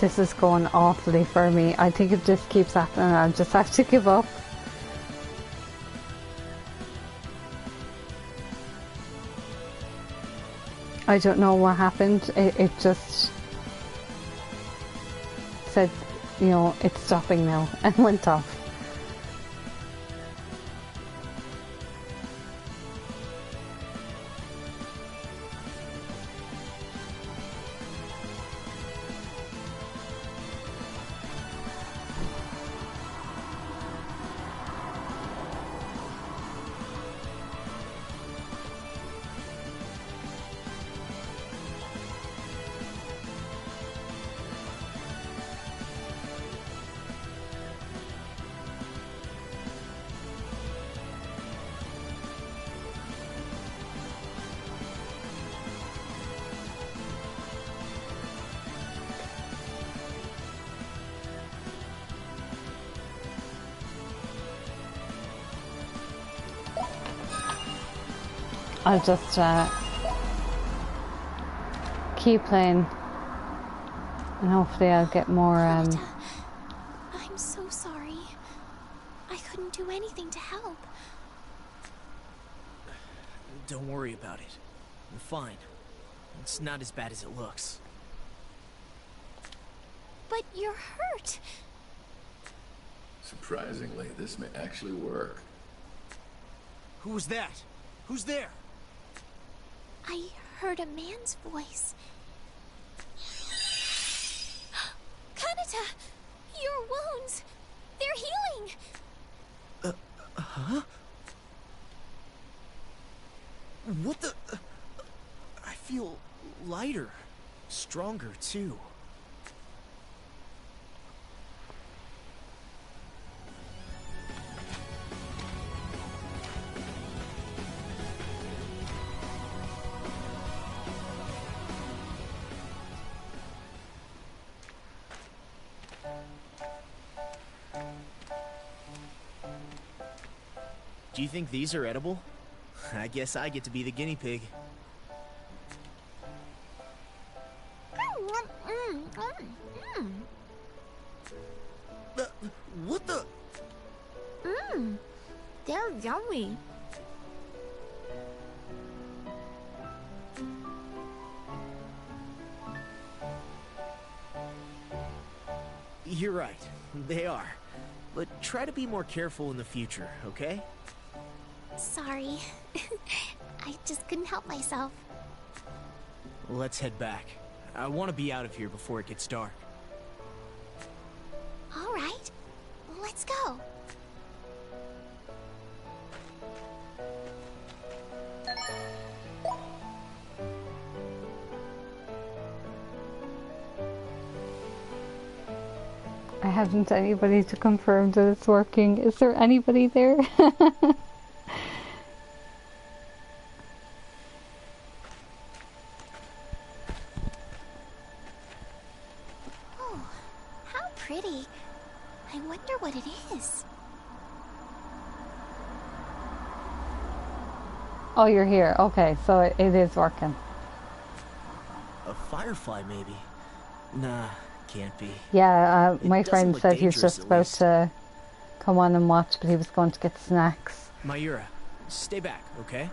This is going awfully for me. I think if this keeps happening, I'll just have to give up. I don't know what happened. It just said, you know, it's stopping now and went off. I'll just keep playing and hopefully I'll get more I'm so sorry. I couldn't do anything to help. Don't worry about it. I'm fine. It's not as bad as it looks. But you're hurt. Surprisingly, this may actually work. Who was that? Who's there? I heard a man's voice. Kanata! Your wounds! They're healing! Huh? What the... I feel lighter. Stronger, too. Do you think these are edible? I guess I get to be the guinea pig. What the? They're yummy. You're right, they are. But try to be more careful in the future, okay? Sorry. I just couldn't help myself. Let's head back. I want to be out of here before it gets dark. All right. Let's go. I haven't anybody to confirm that it's working. Is there anybody there? Oh, how pretty. I wonder what it is. Oh, you're here. Okay, so it is working. A firefly, maybe? Nah, can't be. Yeah, my It doesn't friend look said he's dangerous, just at about least. to come on and watch, but he was going to get snacks. Mayura, stay back, okay?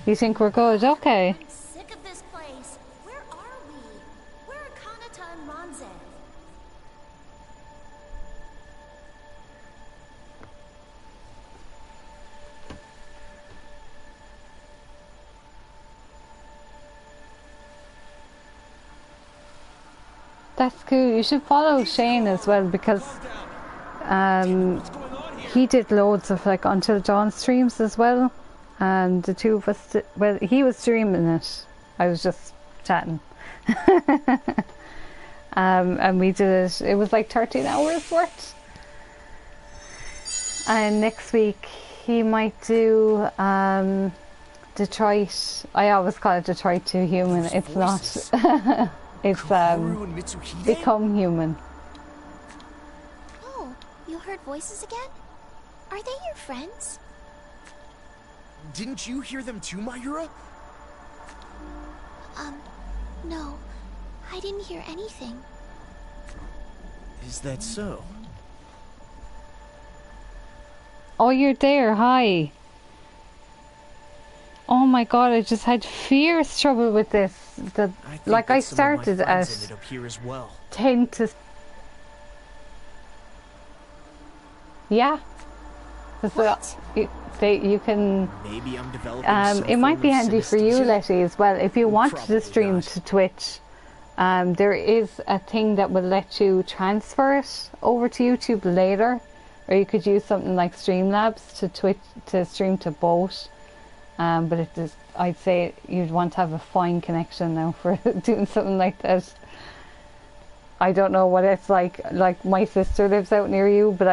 You think we're good? Okay. I'm sick of this place. Where are we? Where are Kanata and Monze? That's cool. You should follow Shane as well because he did loads of like Until Dawn streams as well. And the two of us, well, he was streaming it. I was just chatting. And we did it. It was like 13 hours worth. And next week he might do Detroit. I always call it Detroit 2 Human. It's not. It's Become Human. Oh, you heard voices again? Are they your friends? Didn't you hear them too, Mayura? No. I didn't hear anything. Is that so? Oh, you're there. Hi. Oh my god, I just had fierce trouble with this. I started at ended up here as well. 10 to... Yeah. What? You can... Maybe I'm developing it might be handy for you, synesthesia. Letty, as well. If you want to Probably stream not. to Twitch, there is a thing that will let you transfer it over to YouTube later. Or you could use something like Streamlabs to Twitch to stream to both. But it is, I'd say you'd want to have a fine connection now for doing something like that. I don't know what it's like. Like, my sister lives out near you, but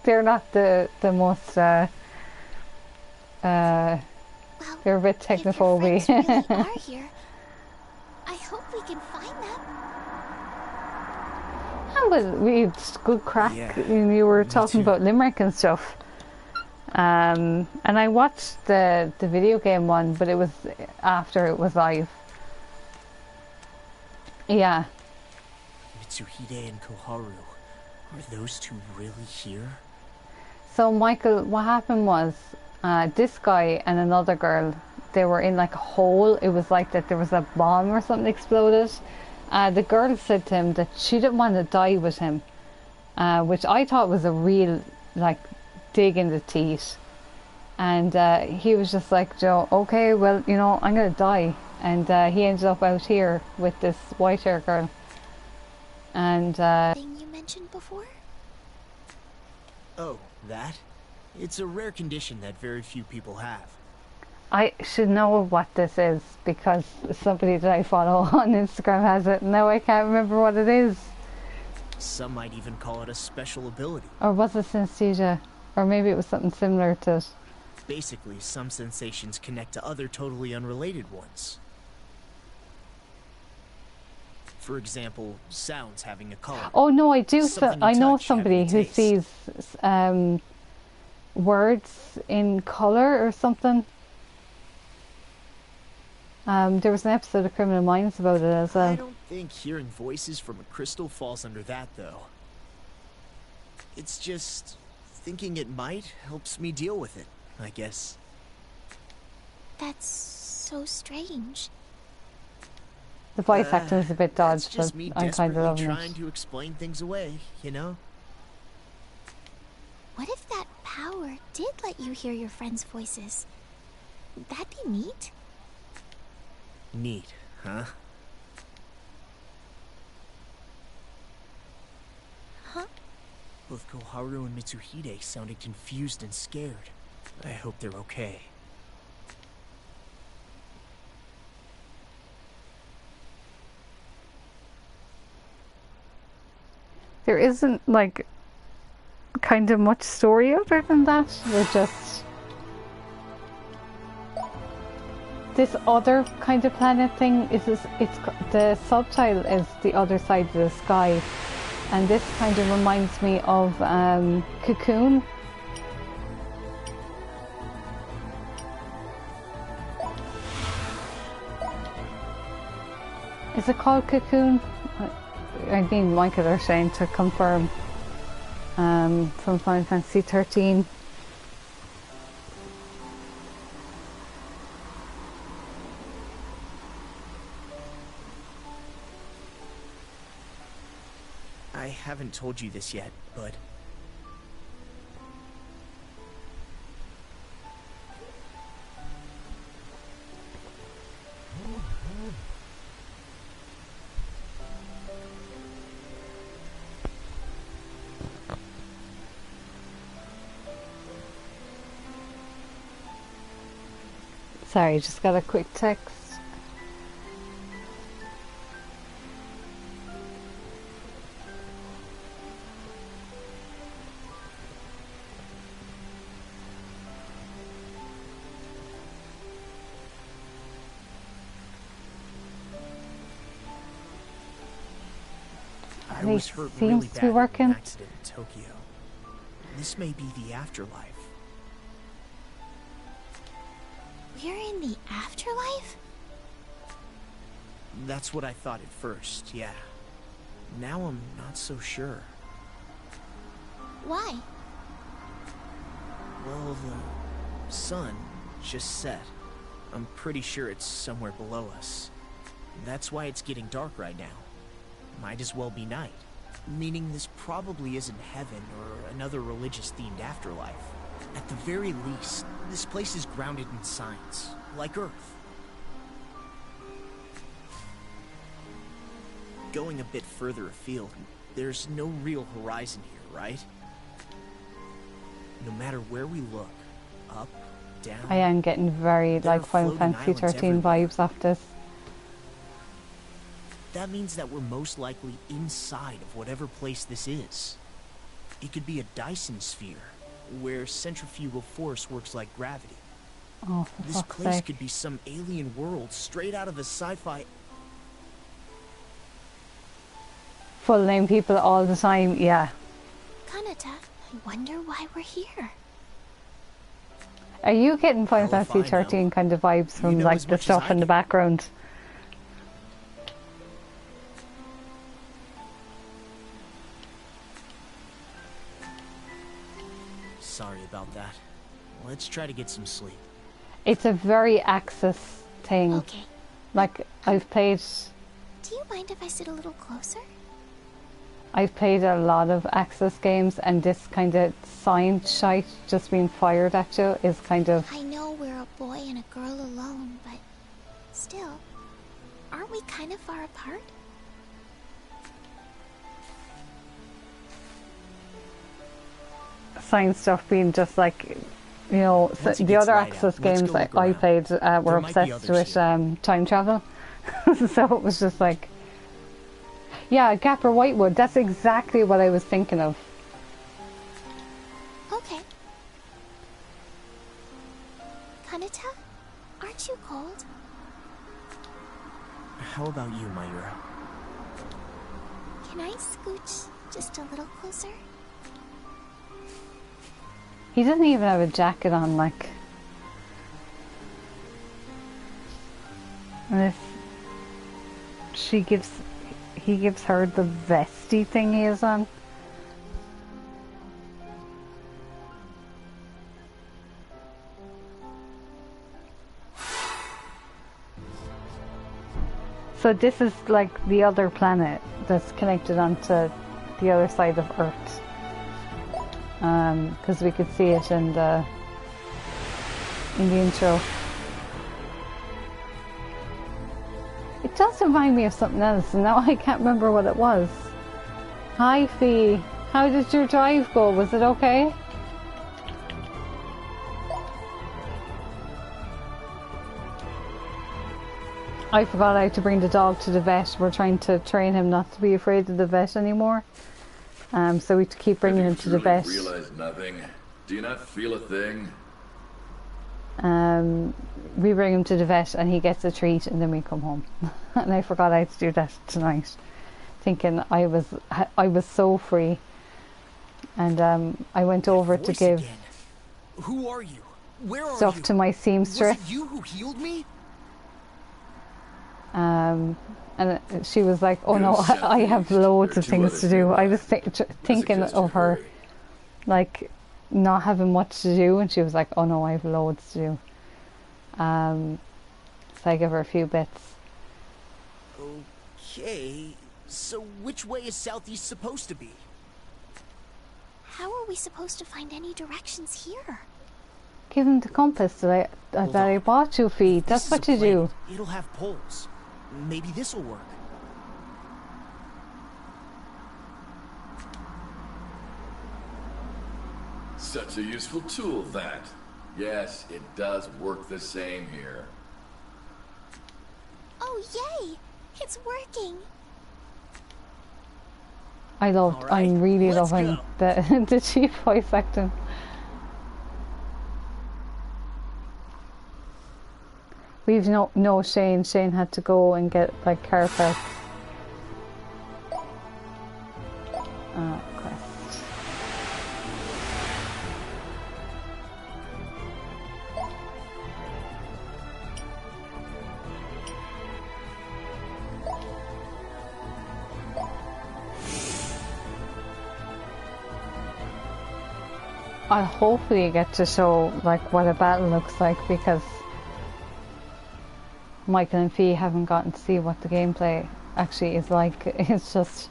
they're not the most Well, they're a bit if your technophobic. friends really are here, I hope we can find them. Well, we had good crack. Yeah, You were talking too. about Limerick and stuff. And I watched the video game one, but it was after it was live. Yeah. Mitsuhide and Koharu. Are those two really here? So Michael, what happened was, this guy and another girl, they were in like a hole. It was like that there was a bomb or something exploded. The girl said to him that she didn't want to die with him, which I thought was a real, like, dig in the teeth. And he was just like, Joe, okay, well, you know, I'm going to die. And he ended up out here with this white hair girl. And Thing you mentioned before? Oh, that? It's a rare condition that very few people have. I should know what this is because somebody that I follow on Instagram has it. Now I can't remember what it is. Some might even call it a special ability. Or was it synesthesia? Or maybe it was something similar to it. Basically, some sensations connect to other totally unrelated ones. For example, sounds having a color. Oh no, I do. Something I you know touch, somebody having a who taste. sees words in color or something. There was an episode of Criminal Minds about it as I well. don't think hearing voices from a crystal falls under that, though. It's just thinking it might helps me deal with it, I guess. That's so strange. The voice acting is a bit That's dodged, just but me I'm kind of desperately loving trying it. to explain things away, you know? What if that power did let you hear your friends' voices? That'd be neat. Neat, huh? Huh? Both Koharu and Mitsuhide sounded confused and scared. I hope they're okay. There isn't like kind of much story other than that. We're just this other kind of planet thing is this, the subtitle is The Other Side of the Sky, and this kind of reminds me of Cocoon. Is it called Cocoon? I need Michael or Shane to confirm. From Final Fantasy 13. I haven't told you this yet, but Sorry, just got a quick text. I He was hurt seems really to be bad in working. an accident in Tokyo. This may be the afterlife. We're in the afterlife? That's what I thought at first, yeah. Now I'm not so sure. Why? Well, the sun just set. I'm pretty sure it's somewhere below us. That's why it's getting dark right now. Might as well be night. Meaning this probably isn't heaven or another religious-themed afterlife. At the very least, this place is grounded in science, like Earth. Going a bit further afield, there's no real horizon here, right? No matter where we look, up, down... I am getting very there are like Final floating Fantasy islands 13 everywhere. vibes after this. That means that we're most likely inside of whatever place this is. It could be a Dyson sphere, where centrifugal force works like gravity. Oh, for This fuck's place sake. could be some alien world straight out of a sci-fi... Full name people all the time, yeah. Kanata, I wonder why we're here. Are you getting Final Hell if Fantasy I know. 13 kind of vibes from know like as the much as stuff I in the do. background? Sorry about that. Let's try to get some sleep. It's a very Axis thing. Okay. Like I've played Do you mind if I sit a little closer? a lot of Axis games, and this kind of science shite just being fired at you is kind of... I know we're a boy and a girl alone, but still, aren't we kind of far apart? science stuff being just like, you know, Once it the gets other light out, Axis let's games go that look I around. played were There might be obsessed others with time travel. So it was just like, yeah, Gapper Whitewood, that's exactly what I was thinking of. Okay. Kanata, aren't you cold? How about you, Mayura? Can I scooch just a little closer? He doesn't even have a jacket on, like. And if he gives her the vesty thing he is on. So this is like the other planet that's connected onto the other side of Earth. Because we could see it in the intro. It does remind me of something else, and now I can't remember what it was. Hi, Fee. How did your drive go? Was it okay? I forgot I had to bring the dog to the vet. We're trying to train him not to be afraid of the vet anymore. So we have to keep bringing him to the vet. Realize nothing? Do you not feel a thing? We bring him to the vet and he gets a treat and then we come home. And I forgot I had to do that tonight. Thinking I was so free. And I went over to Voice give again. Who are you? Where are stuff you? to my Was seamstress. it you who healed me? And she was like, oh no, Good I have southeast. loads There of are two things others to do. I nearby. was thinking suggest you of her hurry. like not having much to do, and she was like, oh no, I have loads to do. So I give her a few bits. Okay, so which way is southeast supposed to be? How are we supposed to find any directions here? Give him the compass that Hold I on. bought you, Fee. If That's this is what a you do. planet, It'll have poles. Maybe this'll work. Such a useful tool, that. Yes, it does work the same here. Oh, yay! It's working! All right, I'm really let's loving go. the cheap voice acting. We've no Shane. Shane had to go and get like car parts. Quest. I'll hopefully get to show like what a battle looks like, because Michael and Fee haven't gotten to see what the gameplay actually is like. It's just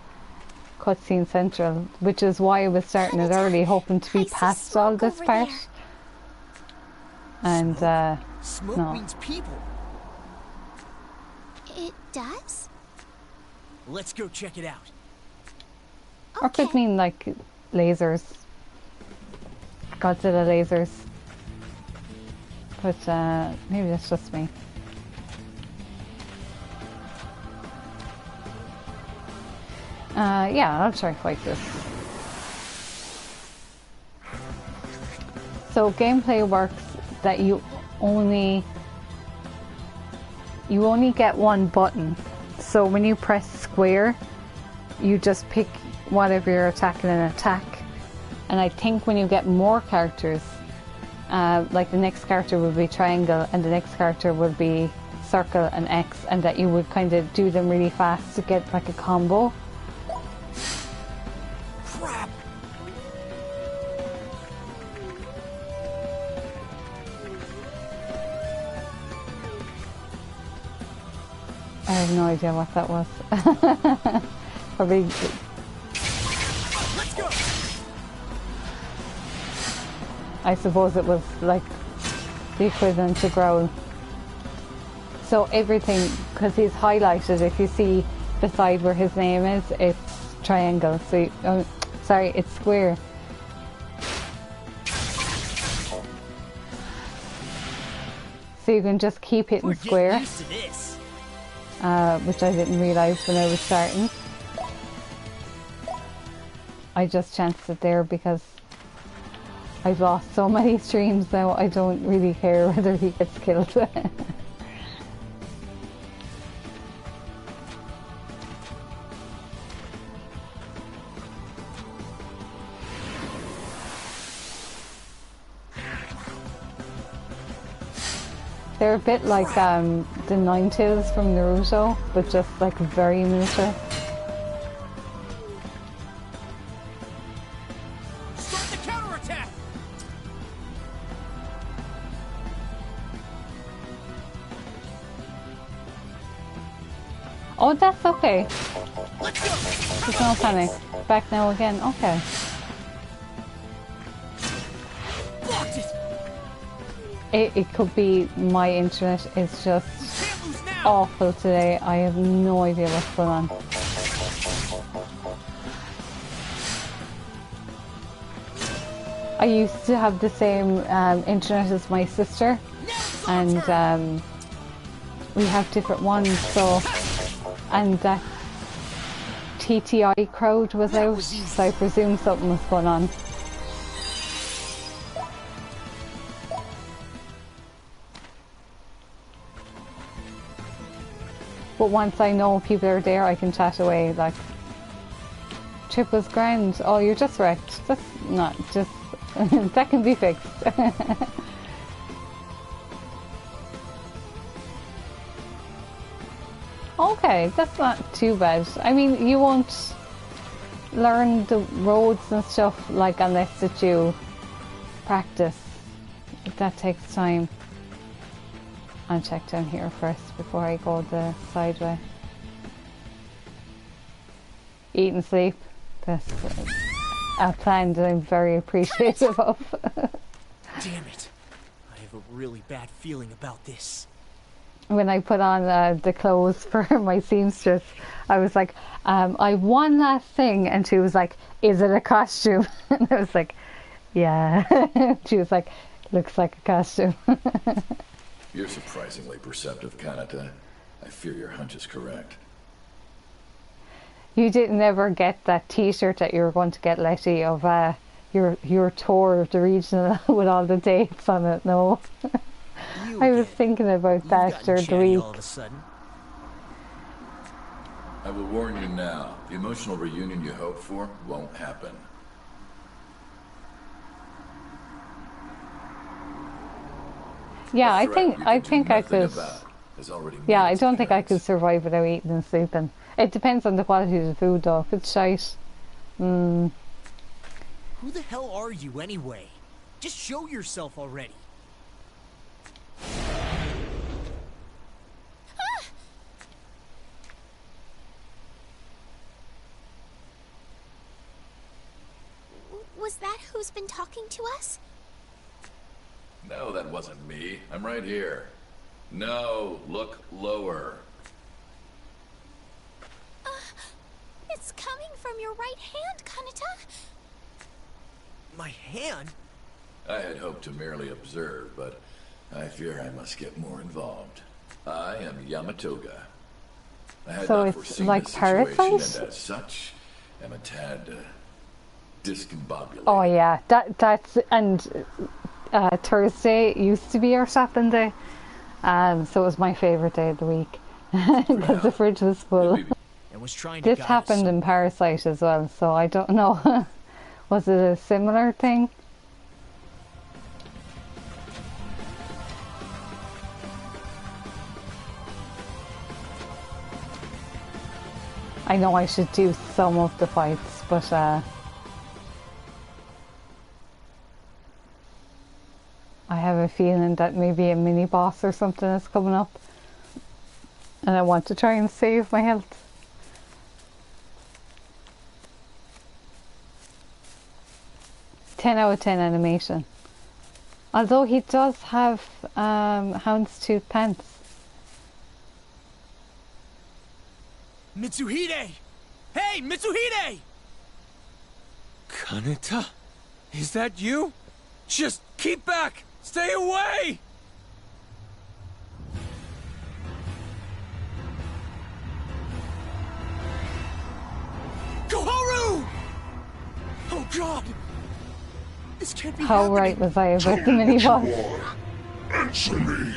cutscene central, which is why I was starting it early, hoping to be past all this part. And Smoke no. means people. It does? Let's go check it out. Or could mean like lasers. Godzilla lasers. But maybe that's just me. Yeah, I'll try to fight this. So gameplay works that you only get one button. So when you press square, you just pick whatever you're attacking and attack. And I think when you get more characters, like the next character will be triangle and the next character will be circle and X, and that you would kind of do them really fast to get like a combo. Crap! I have no idea what that was. Probably. Let's go! I suppose it was like the equivalent to growl. So everything, because he's highlighted, if you see beside where his name is, it's triangle. So, sorry, it's square. So you can just keep hitting square, Getting used to this. which I didn't realise when I was starting. I just chanced it there because I've lost so many streams now, I don't really care whether he gets killed. They're a bit like the Ninetales from Naruto, but just like very miniature. Start the counterattack! Oh, that's okay. Let's go! There's no panic. Back now again. Okay. Blocked it! It could be my internet is just Can't lose now! awful today. I have no idea what's going on. I used to have the same internet as my sister, and we have different ones. So, and that TTI crowd was out, so I presume something was going on. But once I know people are there, I can chat away. Like, trip was grand. Oh, you're just wrecked. That's not just that can be fixed. Okay, that's not too bad. I mean, you won't learn the roads and stuff like unless that you practice. That takes time. I'll check down here first before I go the side way. Eat and sleep. That's a plan that I'm very appreciative of. Damn it. I have a really bad feeling about this. When I put on the clothes for my seamstress, I was like, I have one last thing, and she was like, is it a costume? And I was like, yeah. She was like, looks like a costume. You're surprisingly perceptive, Kanata. I fear your hunch is correct. You didn't ever get that T-shirt that you were going to get, Letty, of your tour of the regional with all the dates on it. No, I was thinking about that during the week. All of a sudden. I will warn you now, the emotional reunion you hope for won't happen. Yeah, A I threat think you I can do think I nothing could. about has already Yeah, made I its don't think I could appearance. survive without eating and sleeping. It depends on the quality of the food, though. If it's shite, Who the hell are you anyway? Just show yourself already. Was that who's been talking to us? No, that wasn't me. I'm right here. No, look lower. It's coming from your right hand, Kanata. My hand? I had hoped to merely observe, but I fear I must get more involved. I am Yamatoga. I had So not it's foreseen like this situation, Parasite? and as such, am a tad discombobulated. Oh yeah, that's and Thursday used to be our shopping day, so it was my favorite day of the week because the fridge was full. And was trying to This guide us happened in Parasite as well, so I don't know. Was it a similar thing? I know I should do some of the fights, but I have a feeling that maybe a mini boss or something is coming up, and I want to try and save my health. Out of 10 animation. Although he does have houndstooth pants. Mitsuhide! Hey, Mitsuhide! Kanata? Is that you? Just keep back! Stay away! Koharu! Oh god! This can't be How happening. right was I about the mini boss? Answer me!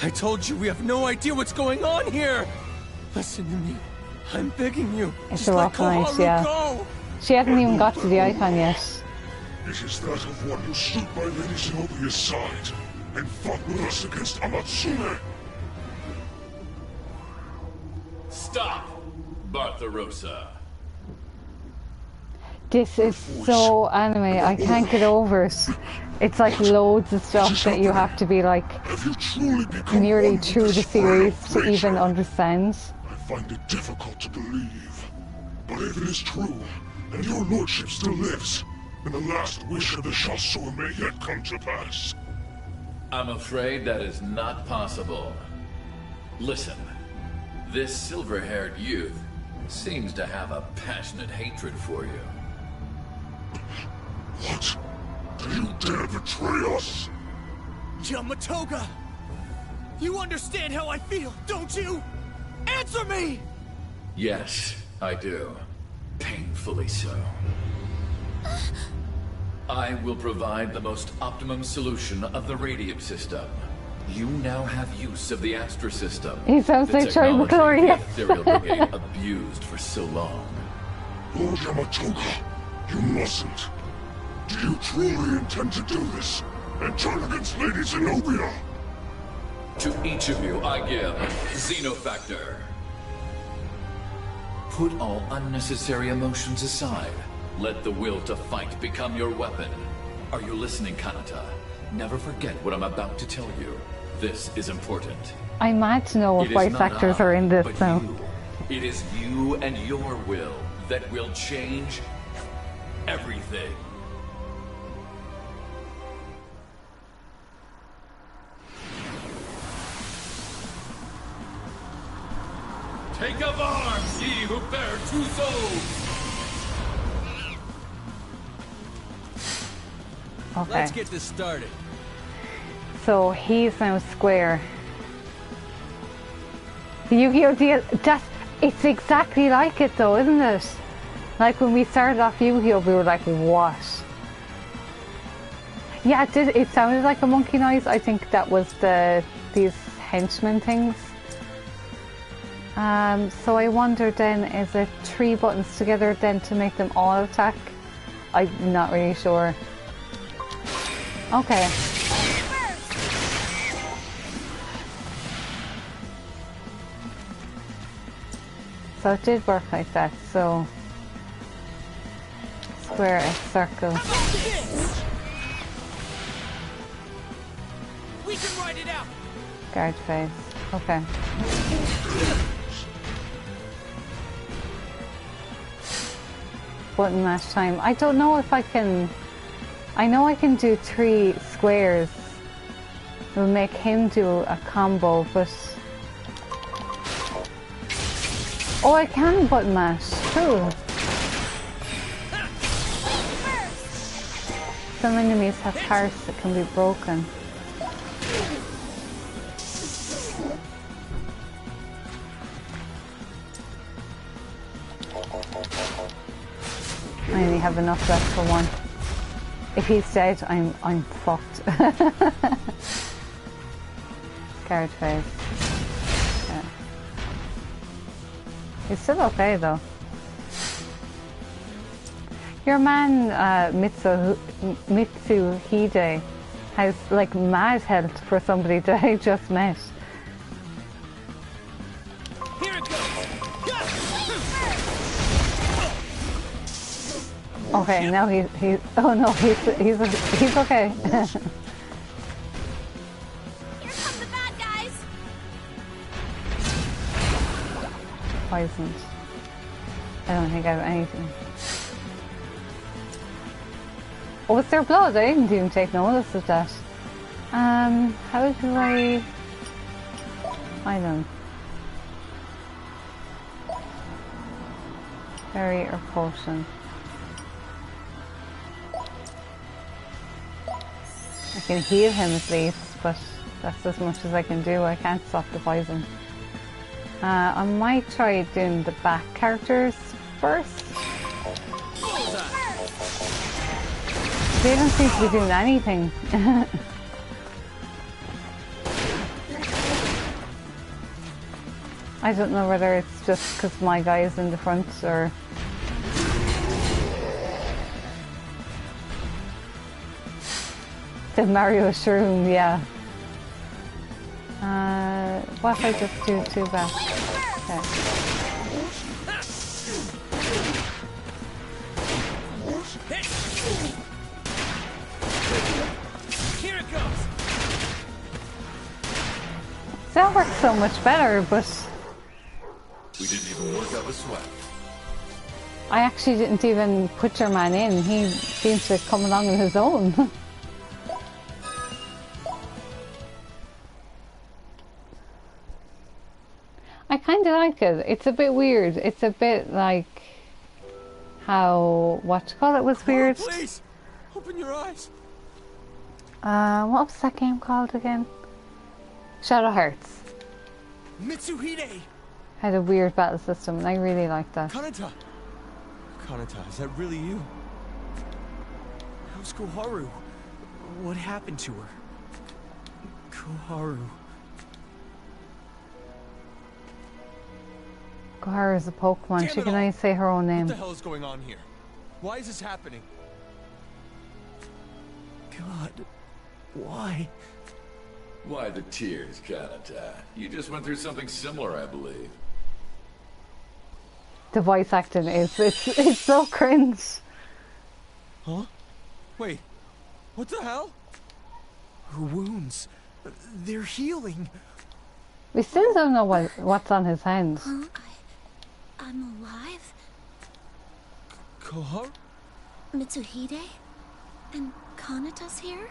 I told you we have no idea what's going on here! Listen to me. I'm begging you. It's Just a let rough night, Koharu yeah. go! She hasn't even got to the icon yet. It is that of one who stood by Lady Zenobia's side and fought with us against Amatsune. Stop, Bartharosa. This is so anime. I can't get over it. It's like loads of stuff that you have to be like Have you truly become nearly one with through the this series vile to even creature? understand. I find it difficult to believe. But if it is true, and your lordship still lives, then the last wish of the Chasseur may yet come to pass. I'm afraid that is not possible. Listen, this silver-haired youth seems to have a passionate hatred for you. What? Do you dare betray us? Yamatoga! You understand how I feel, don't you? Answer me! Yes, I do. Painfully so. I will provide the most optimum solution of the radium system. You now have use of the Astra system. He sounds the like Troy technology McClure, the yes. Ethereal Brigade abused for so long. Lord Yamatoga, you mustn't. Do you truly intend to do this and turn against Lady Zenobia? To each of you, I give Xenofactor. Put all unnecessary emotions aside. Let the will to fight become your weapon. Are you listening, Kanata? Never forget what I'm about to tell you. This is important. I'm mad to know if It is voice not actors I, are in this but now. you. It is you and your will that will change everything. Take up arms, ye who bear two souls! Okay. Let's get this started. So he's now square. The Yu-Gi-Oh deal, it's exactly like it though, isn't it? Like when we started off Yu-Gi-Oh, we were like, what? Yeah, it sounded like a monkey noise. I think that was these henchmen things. So I wonder then, is it 3 buttons together then to make them all attack? I'm not really sure. Okay. So it did work like that, so square, a circle. fight it out. Guard face. Okay. Button mash time. I don't know if I can... I know I can do 3 squares. It'll make him do a combo, but... Oh, I can button mash. Cool. Some enemies have hearts that can be broken. I only have enough left for one. If he's dead, I'm fucked. Guard phase. Yeah. He's still okay though. Your man Mitsuhide has like mad health for somebody that I just met. Here it goes. Okay, now he's oh no, he's okay. Here come the bad guys. Poisoned. I don't think I have anything. Oh, it's their blood. I didn't even take notice of that. How do I don't. Berry or potion? I can heal him at least, but that's as much as I can do. I can't stop the poison. I might try doing the back characters first. They don't seem to be doing anything. I don't know whether it's just because my guy is in the front or... The Mario Shroom, yeah. What if I just do 2 back? Okay. Here it goes. That works so much better, but... We didn't even work up a sweat. I actually didn't even put your man in. He seemed to come along on his own. I kind of like it. It's a bit weird. It's a bit like how what you call it was weird. Please, open your eyes. What was that game called again? Shadow Hearts. Mitsuhide. Had a weird battle system, and I really liked that. Kanata. Kanata, is that really you? How's Koharu? What happened to her? Koharu. Koharu is a Pokemon. Damn She it can all. only say her own What name. the hell is going on here? Why is this happening? God. Why? Why the tears, Kanata? You just went through something similar, I believe. The voice acting is it's so cringe. Huh? Wait. What the hell? Her wounds. They're healing. We still don't know what's on his hands. Huh? I'm alive? Koharu? Mitsuhide? And Kanata's here?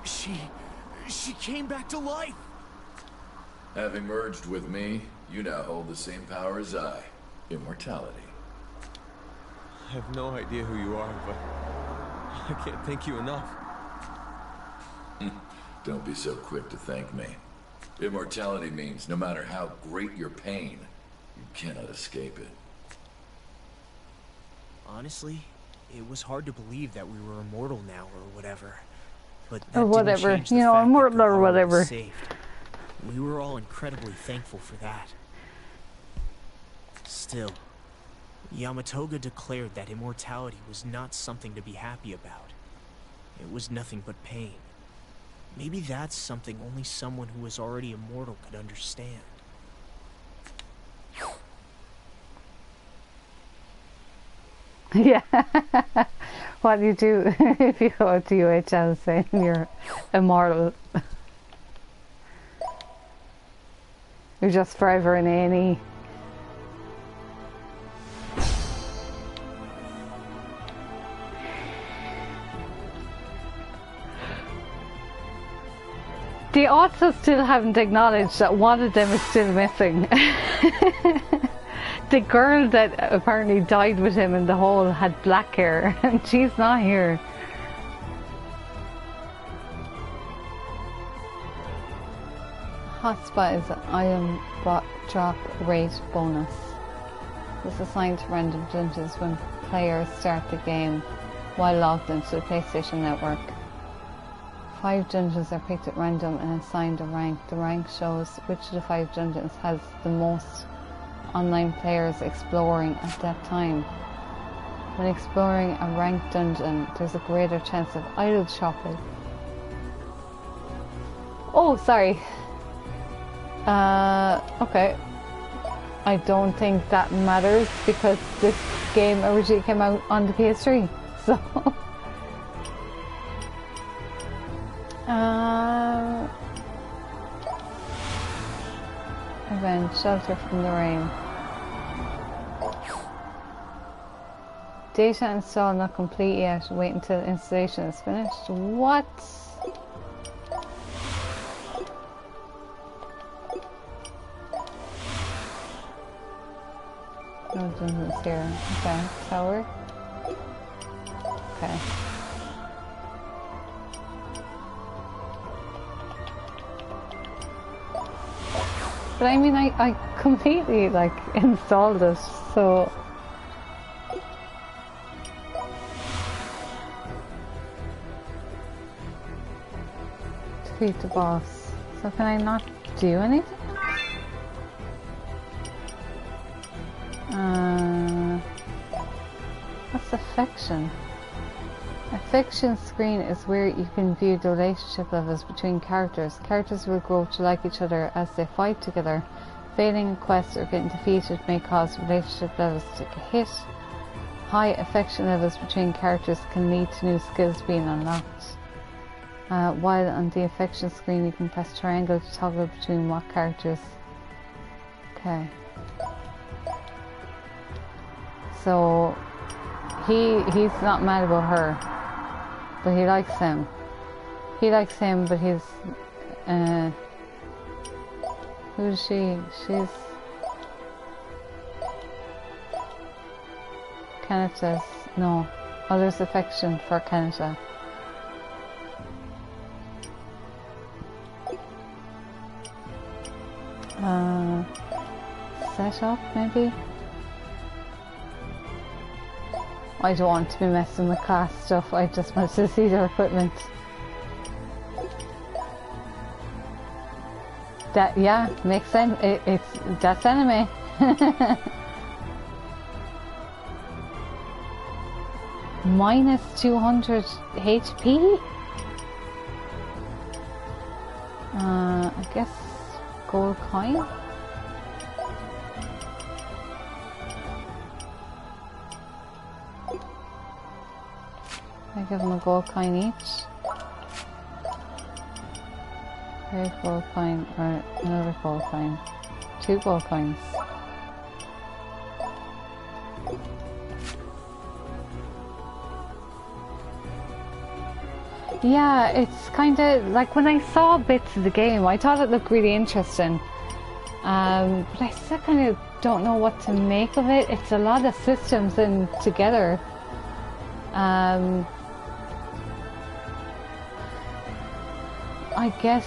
She came back to life. Having merged with me, you now hold the same power as I. Immortality. I have no idea who you are, but I can't thank you enough. Don't be so quick to thank me. Immortality means no matter how great your pain, you cannot escape it. Honestly, it was hard to believe that we were immortal now or whatever. But that Or whatever, didn't change the you know, fact that immortal or Koharu was whatever. saved. We were all incredibly thankful for that. Still, Yamatoga declared that immortality was not something to be happy about. It was nothing but pain. Maybe that's something only someone who was already immortal could understand. Yeah. What do you do if you go to UHL saying you're immortal? You're just forever in A&E. They also still haven't acknowledged that one of them is still missing. The girl that apparently died with him in the hole had black hair, and she's not here. Hotspot is an item drop rate bonus. This is assigned to random dungeons when players start the game while logged into the PlayStation Network. 5 dungeons are picked at random and assigned a rank. The rank shows which of the 5 dungeons has the most online players exploring at that time. When exploring a ranked dungeon, there's a greater chance of idle shopping. Oh, sorry. Okay. I don't think that matters because this game originally came out on the PS3, so... Event, shelter from the rain. Data install not complete yet. Wait until installation is finished. What? No dungeons here. Okay, tower. Okay. But I mean, I completely, like, installed it, so... Defeat the boss. So can I not do anything? What's affection? Affection screen is where you can view the relationship levels between characters. Characters will grow to like each other as they fight together. Failing a quest or getting defeated may cause relationship levels to take a hit. High affection levels between characters can lead to new skills being unlocked. While on the affection screen you can press triangle to toggle between what characters. Okay. So he's not mad about her. But he likes him. He likes him, but he's... who is she? She's... Kanata's... No. Oh, there's affection for Kanata. Set up, maybe? I don't want to be messing with class stuff, I just want to see their equipment. That, yeah, makes sense. That's anime. Minus 200 HP? I guess gold coin? I give them a gold coin each. Red gold coin or another gold coin. 2 gold coins. Yeah, it's kind of like when I saw bits of the game, I thought it looked really interesting. But I still kind of don't know what to make of it. It's a lot of systems in together. I guess,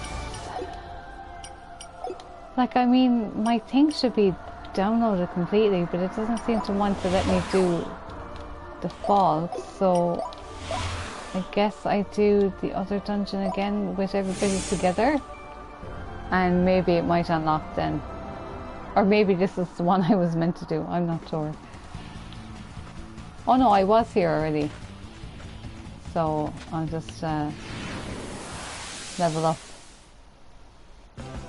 like, I mean, my thing should be downloaded completely, but it doesn't seem to want to let me do default, so I guess I do the other dungeon again with everybody together, and maybe it might unlock then. Or maybe this is the one I was meant to do, I'm not sure. Oh no, I was here already. So I'll just level up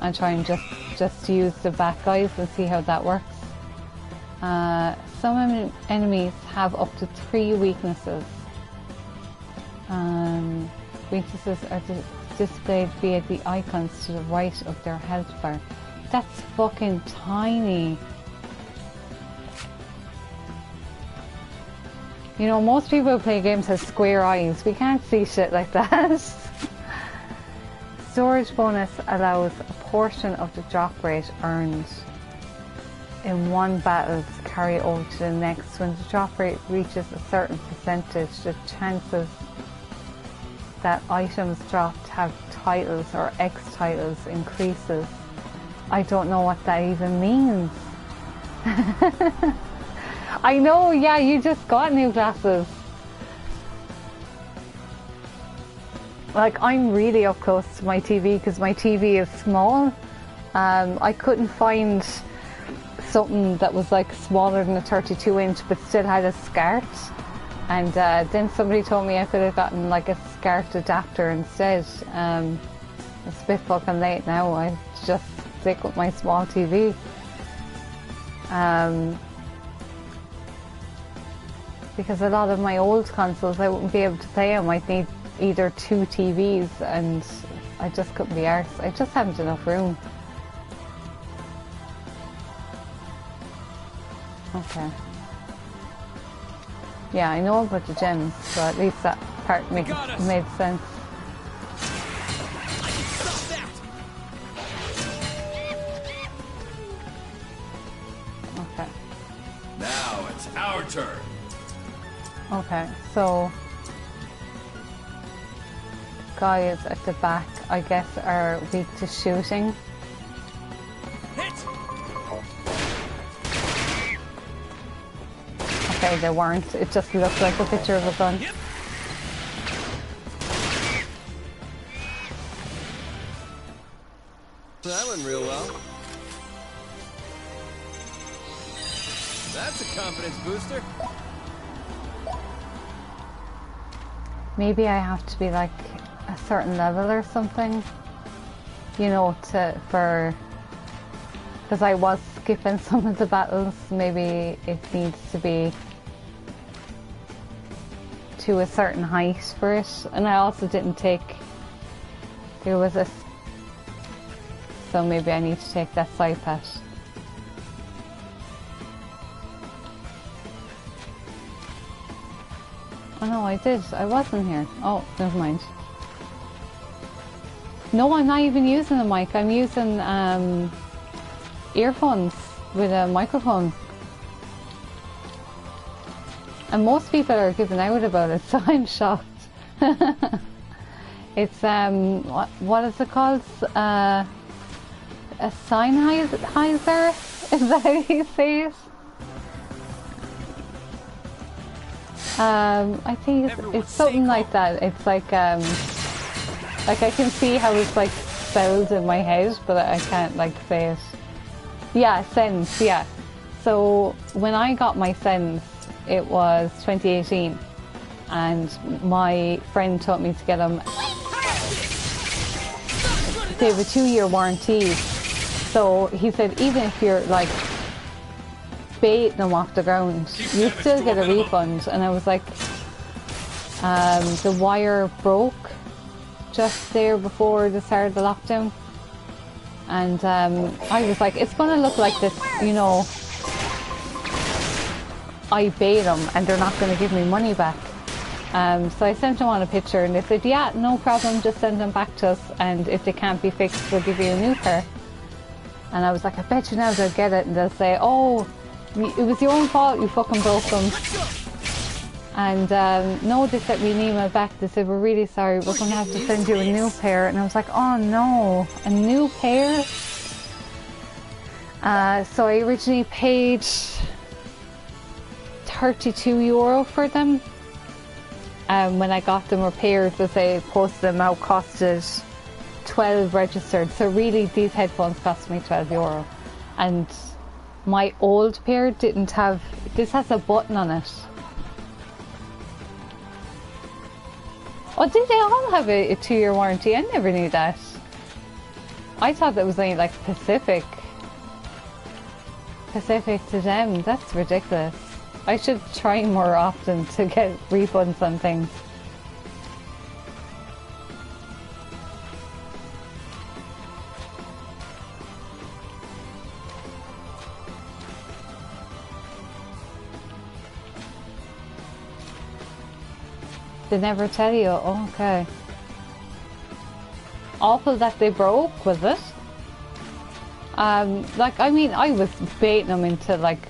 and try and just use the back guys and see how that works. Some enemies have up to 3 weaknesses. weaknesses are displayed via the icons to the right of their health bar. That's fucking tiny. You know, most people who play games have square eyes. We can't see shit like that. Storage bonus allows a portion of the drop rate earned in one battle to carry over to the next. When the drop rate reaches a certain percentage, the chances that items dropped have titles or X titles increases. I don't know what that even means. I know, yeah, you just got new glasses. Like, I'm really up close to my TV because my TV is small. I couldn't find something that was like smaller than a 32 inch but still had a SCART. And then somebody told me I could have gotten like a SCART adapter instead. It's a bit fucking late now. I just stick with my small TV. Because a lot of my old consoles I wouldn't be able to play them. I'd need either 2 TVs and I just couldn't be arsed. I just haven't enough room. Okay. Yeah, I know about the gems, so at least that part made sense. Okay. Now it's our turn. Okay, so guys at the back, I guess, are weak to shooting. Okay, they weren't. It just looked like a picture of a gun. That went real well. That's a confidence booster. Maybe I have to be like a certain level or something, you know, because I was skipping some of the battles. Maybe it needs to be to a certain height for it. And I also didn't take, there was a, so maybe I need to take that side path. Oh no, I did. I wasn't here. Oh, never mind. No, I'm not even using a mic. I'm using earphones with a microphone. And most people are giving out about it, so I'm shocked. It's, what is it called? A Sennheiser? Is that how you say it? I think it's something like that. It's like I can see how it's like spelled in my head, but I can't like say it. Yeah, Sens, yeah. So when I got my Sens, it was 2018, and my friend taught me to get them. They have a 2-year warranty, so he said even if you're like baiting them off the ground, you still get a refund. And I was like, the wire broke just there before the start of the lockdown, and I was like, it's gonna look like this, you know, I bait them and they're not gonna give me money back. So I sent them on a picture and they said, yeah, no problem, just send them back to us, and if they can't be fixed, we'll give you a new pair. And I was like, I bet you now they'll get it, and they'll say, oh, it was your own fault, you fucking broke them. And no, they sent me an email back. They said, we're really sorry, we're going to have to send you a new pair. And I was like, oh no, a new pair? So I originally paid €32 for them. When I got them repaired, as I posted them out, costed 12 registered. So really these headphones cost me €12. And my old pair didn't have, this has a button on it. Oh, did they all have a 2-year warranty? I never knew that. I thought that was only like Pacific to them. That's ridiculous. I should try more often to get refunds on things. They never tell you. Oh, okay. Awful that they broke, was it? Like, I mean, I was baiting them into, like,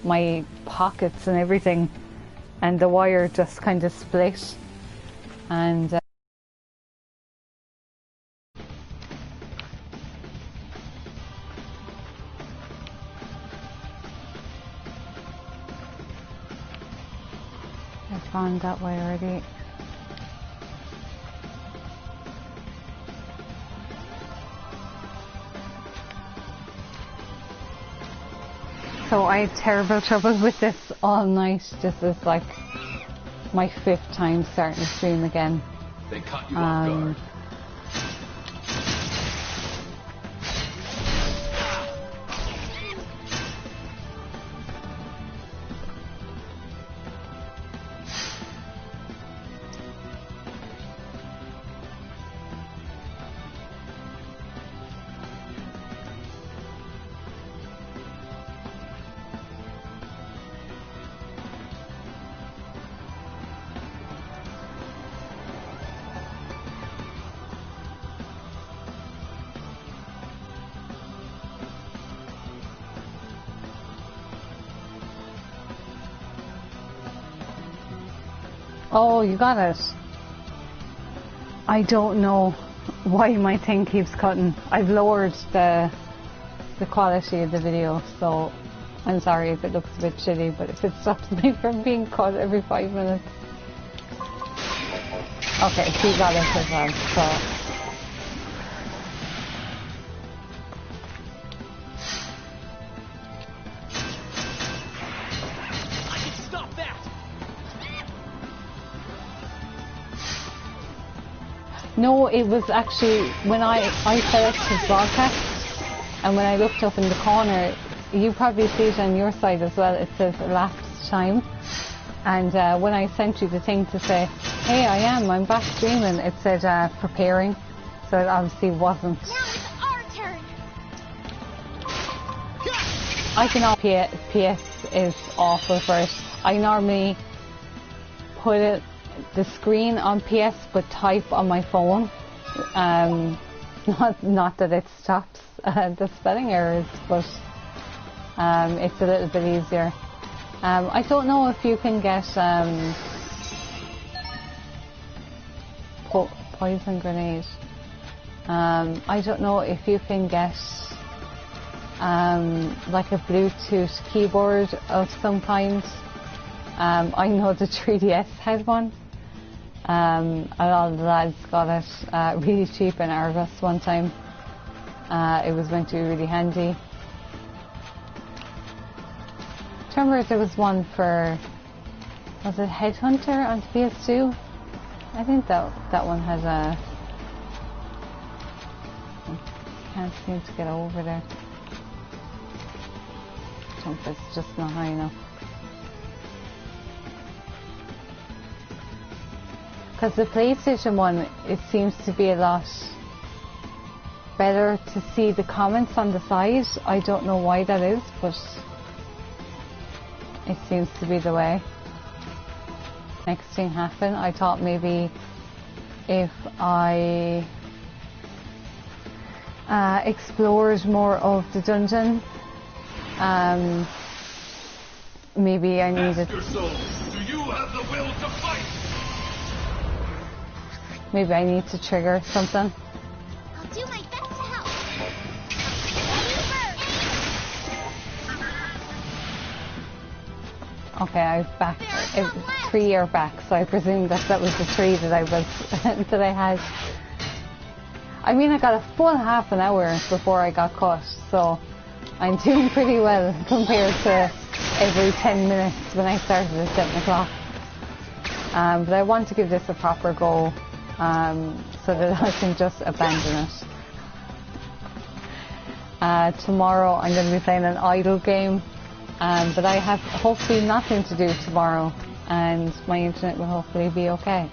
my pockets and everything, and the wire just kind of split, and I've gone that way already. So I had terrible trouble with this all night. This is like my 5th time starting to stream again. They caught you off guard. Oh, you got it. I don't know why my thing keeps cutting. I've lowered the quality of the video, so I'm sorry if it looks a bit shitty, but if it stops me from being cut every 5 minutes. Okay, she got it as well, so. No, it was actually when I selected broadcast, and when I looked up in the corner, you probably see it on your side as well, it says elapsed time. And when I sent you the thing to say, hey, I'm back streaming, it said preparing, so it obviously wasn't. Now it's our turn. I can all PS is awful for it. I normally put the screen on PS but type on my phone. Not that it stops the spelling errors, but it's a little bit easier. I don't know if you can get poison grenade. I don't know if you can get like a Bluetooth keyboard of some kind. I know the 3DS had one. A lot of the lads got it really cheap in Argos one time. It was meant to be really handy. I remember there was one for, was it Headhunter on PS2? I think that one has a, can't seem to get over there. Jump is just not high enough. Because the PlayStation one, it seems to be a lot better to see the comments on the side. I don't know why that is, but it seems to be the way. Next thing happened, I thought maybe if I explored more of the dungeon, maybe I needed. Ask your soul, do you have the will to fight? Maybe I need to trigger something. I'll do my best to help. Okay, I've back. 3 are back, so I presume that was the 3 that I was that I had. I mean, I got a full half an hour before I got caught, so I'm doing pretty well compared to every 10 minutes when I started at 7 o'clock. But I want to give this a proper go. So that I can just abandon it. Tomorrow I'm going to be playing an idle game, but I have hopefully nothing to do tomorrow, and my internet will hopefully be okay.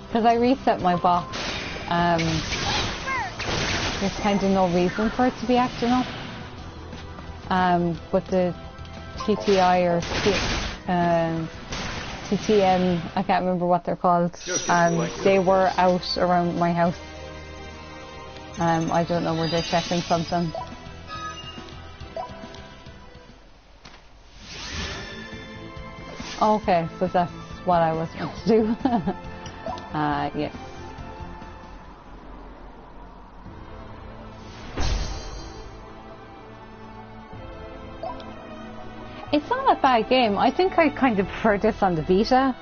Because I reset my box, there's kind of no reason for it to be acting up. But the TTI or TTN, I can't remember what they're called, they were out around my house. I don't know, were they checking something? Okay, so that's what I was meant to do. Yes. It's not a bad game. I think I kind of prefer this on the Vita.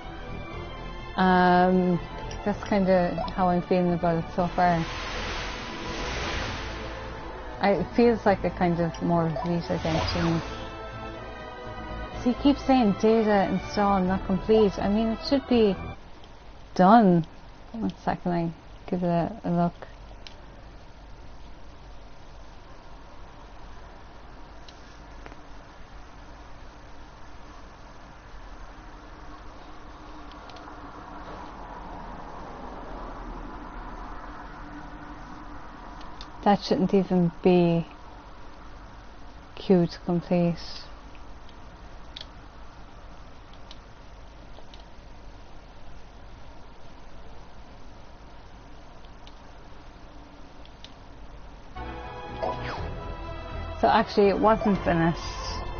That's kind of how I'm feeling about it so far. It feels like a kind of more Vita game to me. So you keep saying data install not complete. I mean, it should be done. 1 second, I give it a look. That shouldn't even be queued to complete. So actually it wasn't finished.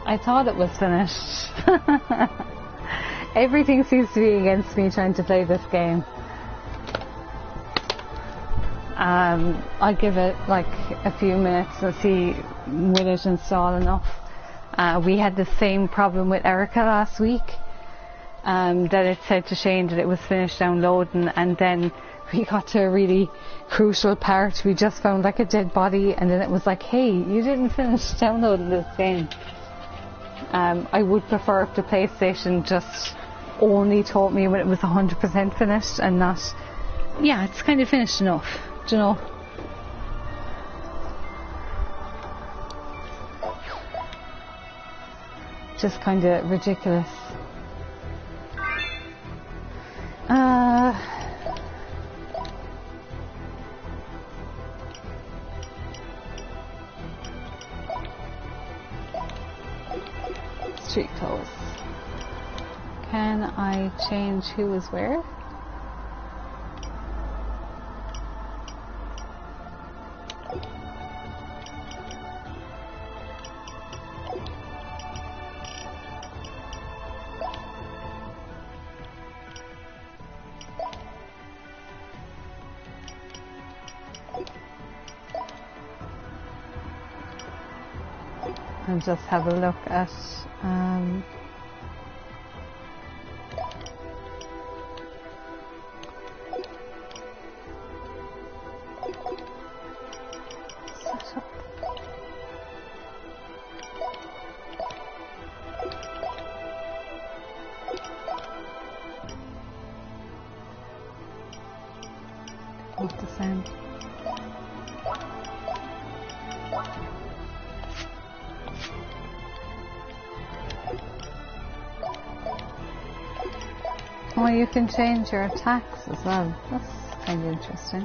I thought it was finished. Everything seems to be against me trying to play this game. I'll give it like a few minutes and see will it install enough. We had the same problem with Erica last week, that it said to Shane that it was finished downloading, and then we got to a really crucial part. We just found like a dead body, and then it was like, hey, you didn't finish downloading this game. I would prefer if the PlayStation just only told me when it was 100% finished and not, yeah, it's kind of finished enough. Do you know? Just kind of ridiculous. Street clothes. Can I change who is where? And just have a look at setup. What the sound? Oh, you can change your attacks as well. That's kind of interesting.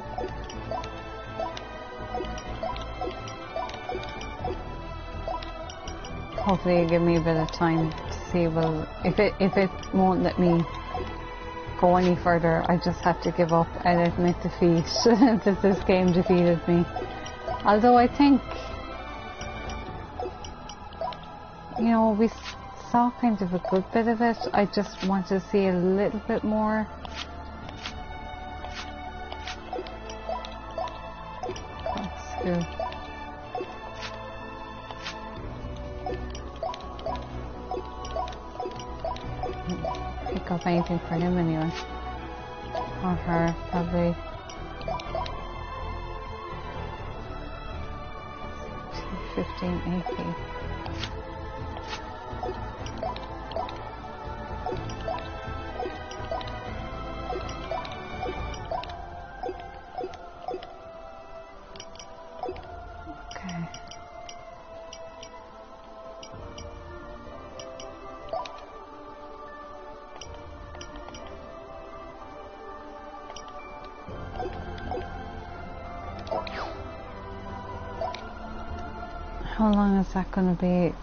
Hopefully it'll give me a bit of time to see, well, if it won't let me go any further, I just have to give up and admit defeat, that this game defeated me. Although I think, you know, we saw kind of a good bit of it. I just want to see a little bit more. That's good. Pick up anything for him anyway. Or her, probably. 215 AP. How long is that going to be?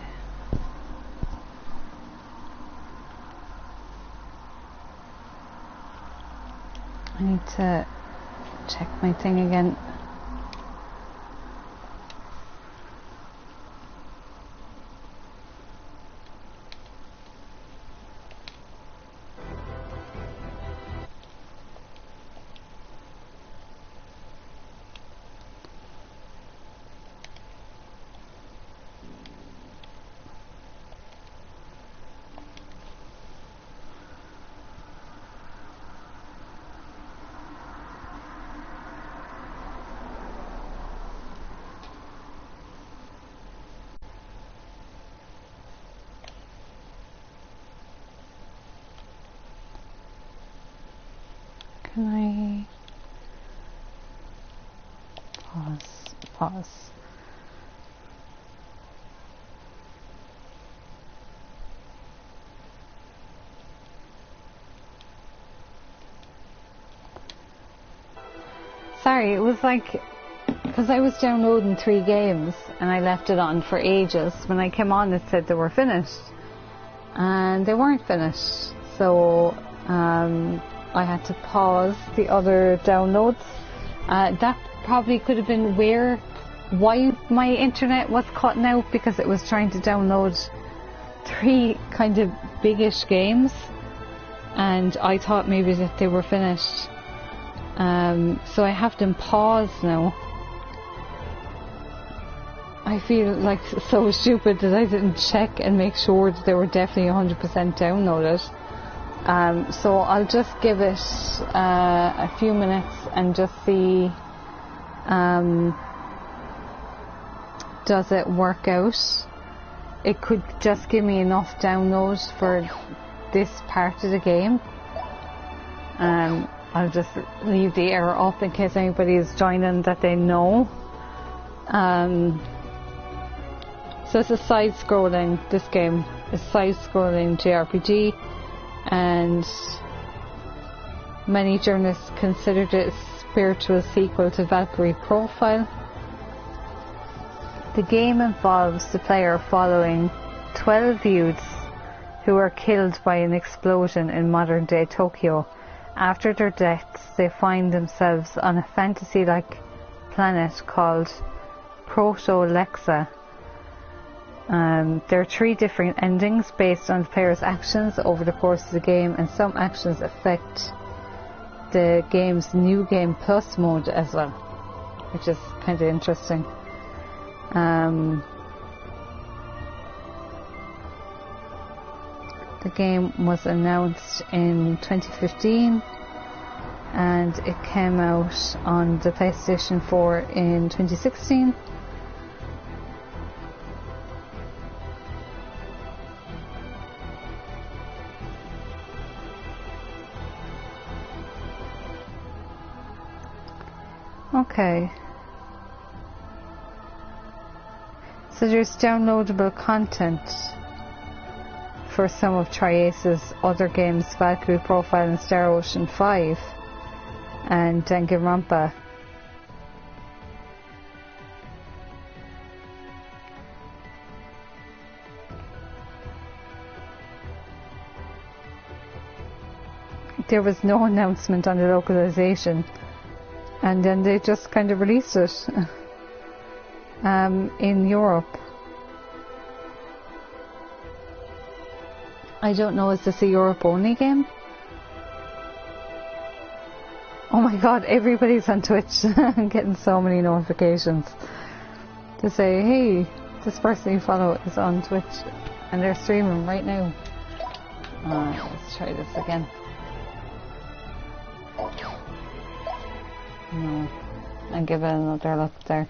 I need to check my thing again. Can I pause? Sorry, it was like, because I was downloading 3 games and I left it on for ages. When I came on, it said they were finished, and they weren't finished. So I had to pause the other downloads. That probably could have been why my internet was cutting out, because it was trying to download 3 kind of biggish games, and I thought maybe that they were finished. So I have them paused now. I feel like so stupid that I didn't check and make sure that they were definitely 100% downloaded. So I'll just give it a few minutes and just see, does it work out? It could just give me enough downloads for this part of the game. I'll just leave the error up in case anybody is joining that they know. So it's a side-scrolling, this game is side-scrolling JRPG, and many journalists considered it a spiritual sequel to Valkyrie Profile. The game involves the player following 12 youths who are killed by an explosion in modern-day Tokyo. After their deaths, they find themselves on a fantasy-like planet called Proto-Lexa. There are 3 different endings based on the player's actions over the course of the game, and some actions affect the game's New Game Plus mode as well, which is kind of interesting. The game was announced in 2015 and it came out on the PlayStation 4 in 2016. Okay. So there's downloadable content for some of Tri-Ace's other games, Valkyrie Profile and Star Ocean 5 and Danganronpa. There was no announcement on the localization, and then they just kind of released it in Europe. I don't know, is this a Europe only game? Oh my god, everybody's on Twitch. I'm getting so many notifications to say, hey, this person you follow is on Twitch and they're streaming right now. Let's try this again. No, I'll give it another look there.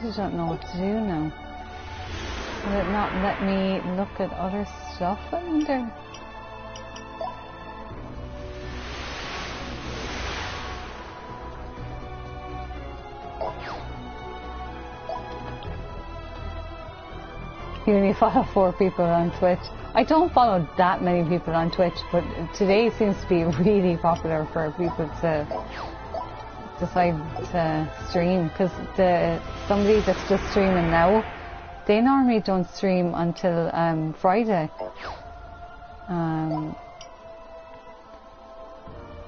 I don't know what to do now. Will it not let me look at other stuff in there? actually only follow 4 people on Twitch. I don't follow that many people on Twitch, but today seems to be really popular for people to decide to stream, because somebody that's just streaming now, they normally don't stream until Friday.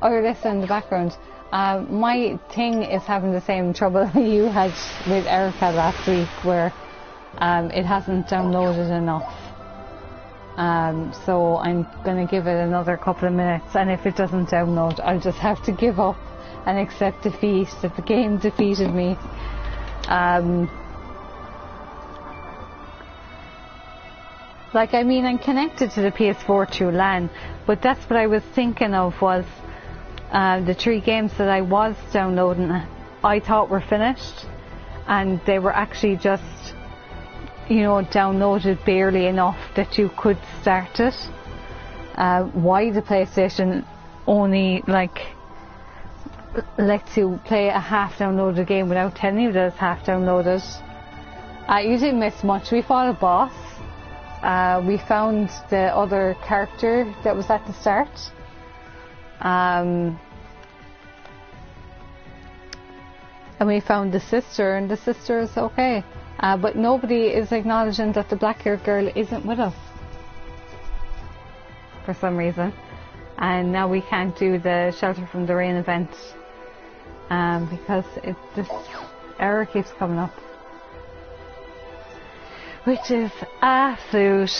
Oh, you're listening in the background. My thing is having the same trouble you had with Erica last week, where it hasn't downloaded enough. So I'm going to give it another couple of minutes, and if it doesn't download, I'll just have to give up and accept defeat, that the game defeated me. Like, I mean, I'm connected to the PS4 through LAN, but that's what I was thinking of, was the 3 games that I was downloading, I thought were finished, and they were actually just, you know, downloaded barely enough that you could start it. Why the PlayStation only, like, lets you play a half downloaded game without telling you that it's half downloaded. You didn't miss much. We fought a boss. We found the other character that was at the start. And we found the sister, and the sister is okay. But nobody is acknowledging that the black-haired girl isn't with us for some reason. And now we can't do the Shelter from the Rain event because this error keeps coming up, which is absolute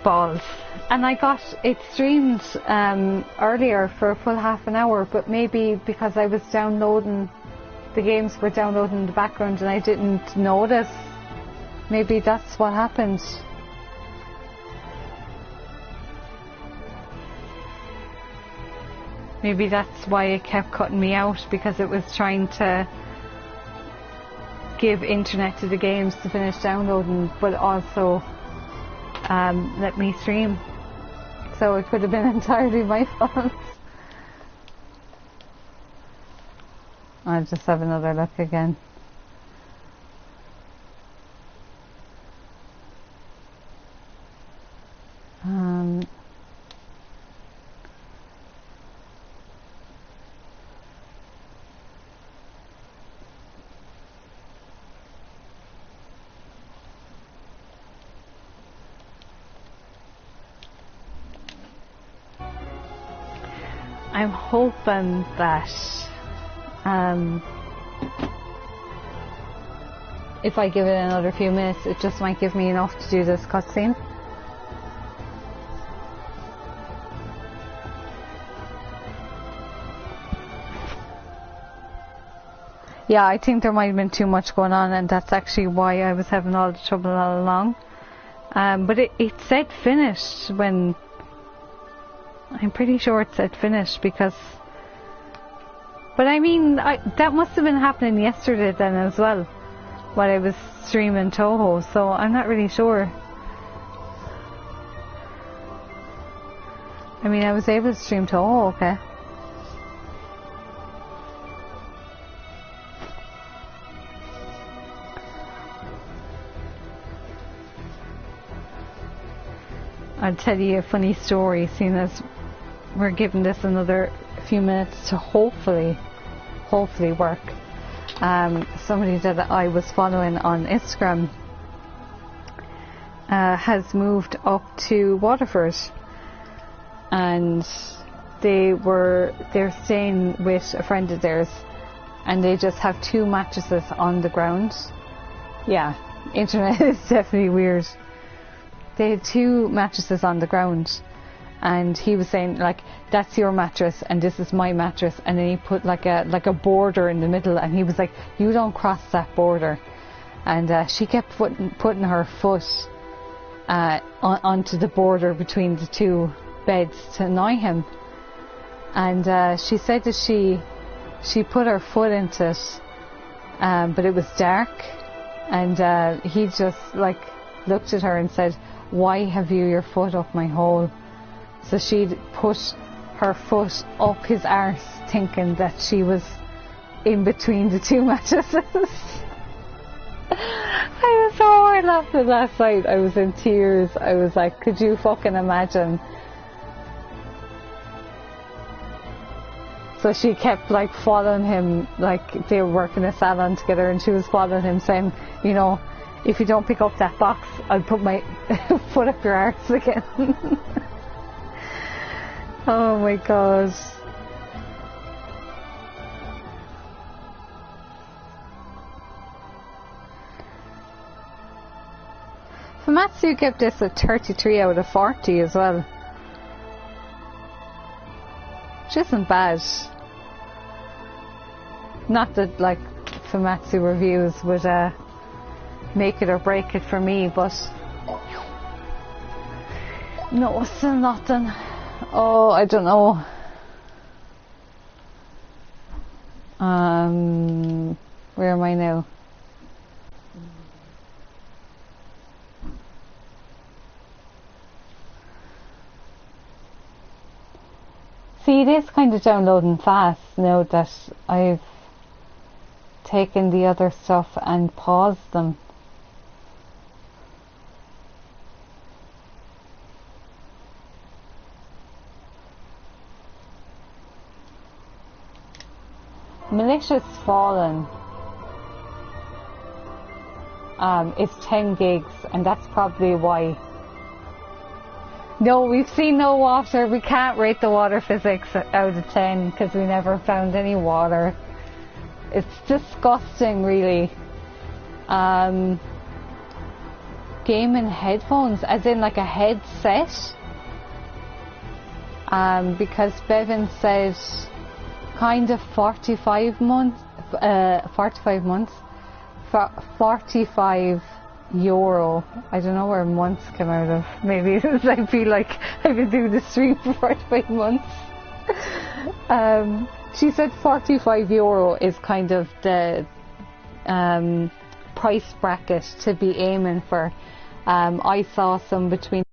balls. And I got it streamed earlier for a full half an hour, but maybe because I was downloading, the games were downloading in the background and I didn't notice. Maybe that's what happened. Maybe that's why it kept cutting me out, because it was trying to give internet to the games to finish downloading, but also let me stream. So it could have been entirely my fault. I'll just have another look again. I'm hoping that if I give it another few minutes, it just might give me enough to do this cutscene. Yeah, I think there might have been too much going on, and that's actually why I was having all the trouble all along. But it said finished when... I'm pretty sure it said finished, because... But I mean, that must have been happening yesterday then as well, while I was streaming Toho, so I'm not really sure. I mean, I was able to stream Toho, okay. I'll tell you a funny story, seeing as we're giving this another few minutes to hopefully work. Somebody that I was following on Instagram has moved up to Waterford, and they're staying with a friend of theirs, and they just have 2 mattresses on the ground. Yeah, internet is definitely weird. They had 2 mattresses on the ground, and he was saying, like, that's your mattress and this is my mattress, and then he put like a border in the middle, and he was like, you don't cross that border. And she kept putting her foot onto the border between the 2 beds to annoy him, and she said that she put her foot into it, but it was dark, and he just like looked at her and said, why have you your foot up my hole? So she'd put her foot up his arse, thinking that she was in between the 2 mattresses. I was so I laughed at last night. I was in tears. I was like, could you fucking imagine? So she kept like following him, like they were working a salon together, and she was following him saying, you know, if you don't pick up that box, I'll put my foot up your arse again. Oh my god. Famitsu gave this a 33 out of 40 as well. Which isn't bad. Not that like Famitsu reviews would make it or break it for me, but no, still nothing. Oh, I don't know. Where am I now? See, it is kind of downloading fast now that I've taken the other stuff and paused them. Malicious Fallen is 10 gigs, and that's probably why. No, we've seen no water. We can't rate the water physics out of 10 because we never found any water. It's disgusting, really. Gaming headphones, as in like a headset. Because Bevan said kind of 45 months, 45 euro. I don't know where months come out of. Maybe it's, I feel like I've been doing the stream for 45 months. She said 45 euro is kind of the price bracket to be aiming for. I saw some between